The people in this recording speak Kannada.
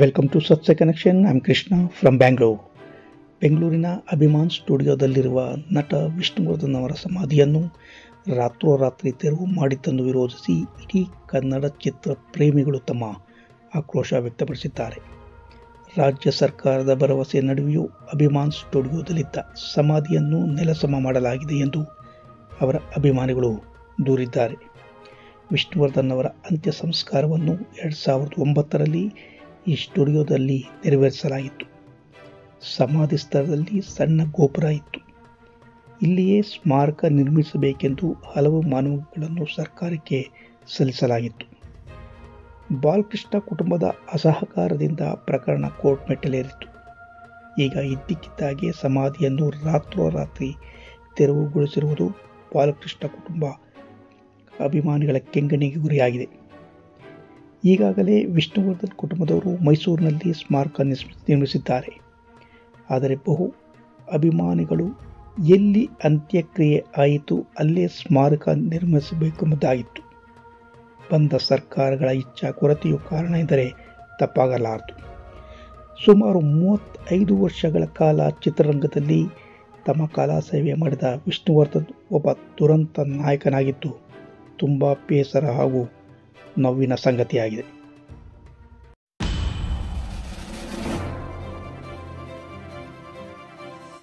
ವೆಲ್ಕಮ್ ಟು ಸತ್ಯ connection. I am Krishna from Bangalore. ಬೆಂಗಳೂರಿನ ಅಭಿಮಾನ್ ಸ್ಟುಡಿಯೋದಲ್ಲಿರುವ ನಟ ವಿಷ್ಣುವರ್ಧನ್ ಅವರ ಸಮಾಧಿಯನ್ನು ರಾತ್ರೋರಾತ್ರಿ ತೆರವು ಮಾಡಿದ್ದನ್ನು ವಿರೋಧಿಸಿ ಇಡೀ ಕನ್ನಡ ಚಿತ್ರ ಪ್ರೇಮಿಗಳು ತಮ್ಮ ಆಕ್ರೋಶ ವ್ಯಕ್ತಪಡಿಸಿದ್ದಾರೆ. ರಾಜ್ಯ ಸರ್ಕಾರದ ಭರವಸೆ ನಡುವೆಯೂ ಅಭಿಮಾನ್ ಸ್ಟುಡಿಯೋದಲ್ಲಿದ್ದ ಸಮಾಧಿಯನ್ನು ನೆಲಸಮ ಮಾಡಲಾಗಿದೆ ಎಂದು ಅವರ ಅಭಿಮಾನಿಗಳು ದೂರಿದ್ದಾರೆ. ವಿಷ್ಣುವರ್ಧನ್ ಅವರ ಅಂತ್ಯ ಸಂಸ್ಕಾರವನ್ನು 2009ರಲ್ಲಿ ಈ ಸ್ಟುಡಿಯೋದಲ್ಲಿ ನೆರವೇರಿಸಲಾಗಿತ್ತು. ಸಮಾಧಿ ಸ್ಥಳದಲ್ಲಿ ಸಣ್ಣ ಗೋಪುರ ಇತ್ತು. ಇಲ್ಲಿಯೇ ಸ್ಮಾರಕ ನಿರ್ಮಿಸಬೇಕೆಂದು ಹಲವು ಮನವಿಗಳನ್ನು ಸರ್ಕಾರಕ್ಕೆ ಸಲ್ಲಿಸಲಾಗಿತ್ತು. ಬಾಲಕೃಷ್ಣ ಕುಟುಂಬದ ಅಸಹಕಾರದಿಂದ ಪ್ರಕರಣ ಕೋರ್ಟ್ ಮೆಟ್ಟಿಲೇರಿತ್ತು. ಈಗ ಇದ್ದಕ್ಕಿದ್ದಾಗೆ ಸಮಾಧಿಯನ್ನು ರಾತ್ರೋರಾತ್ರಿ ತೆರವುಗೊಳಿಸಿರುವುದು ಬಾಲಕೃಷ್ಣ ಕುಟುಂಬ ಅಭಿಮಾನಿಗಳ ಕೆಂಗಣ್ಣಿಗೆ ಗುರಿಯಾಗಿದೆ. ಈಗಾಗಲೇ ವಿಷ್ಣುವರ್ಧನ್ ಕುಟುಂಬದವರು ಮೈಸೂರಿನಲ್ಲಿ ಸ್ಮಾರಕ ನಿರ್ಮಿಸಿದ್ದಾರೆ. ಆದರೆ ಬಹು ಅಭಿಮಾನಿಗಳು ಎಲ್ಲಿ ಅಂತ್ಯಕ್ರಿಯೆ ಆಯಿತು ಅಲ್ಲೇ ಸ್ಮಾರಕ ನಿರ್ಮಿಸಬೇಕೆಂಬುದಾಗಿತ್ತು. ಬಂದ ಸರ್ಕಾರಗಳ ಇಚ್ಛಾ ಕೊರತೆಯು ಕಾರಣ ಎಂದರೆ ತಪ್ಪಾಗಲಾರದು. ಸುಮಾರು 35 ವರ್ಷಗಳ ಕಾಲ ಚಿತ್ರರಂಗದಲ್ಲಿ ತಮ್ಮ ಕಲಾ ಸೇವೆ ಮಾಡಿದ ವಿಷ್ಣುವರ್ಧನ್ ಒಬ್ಬ ದುರಂತ ನಾಯಕನಾಗಿದ್ದು ತುಂಬ ಬೇಸರ ಹಾಗೂ ನೋವಿನ ಸಂಗತಿಯಾಗಿದೆ.